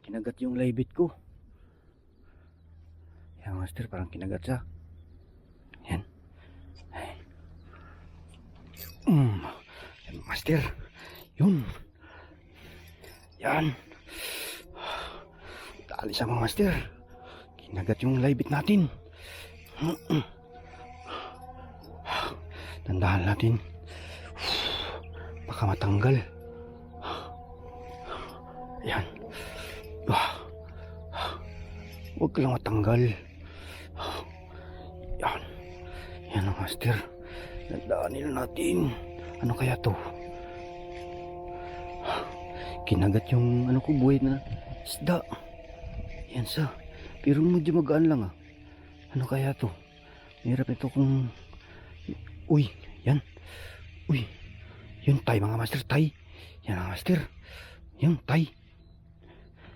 Kinagat yung laybit ko. Yan master, parang kinagat siya. Yan. Ay. Yan master. Yun. Yan. Dali siya mga master. Kinagat yung laybit natin. Tandahan natin. Baka matanggal. Yan. Huwag ka lang matanggal. Yan. Yan ang master. Tandaanin natin. Ano kaya to? Kinagat yung ano ko, buhay na isda. Yan sa. Pero medyo magaan lang ah. Ano kaya to? Mahirap ito kung... Uy, yan. Uy. Yun tay mga master, tay. Yan ang master. Yung tay.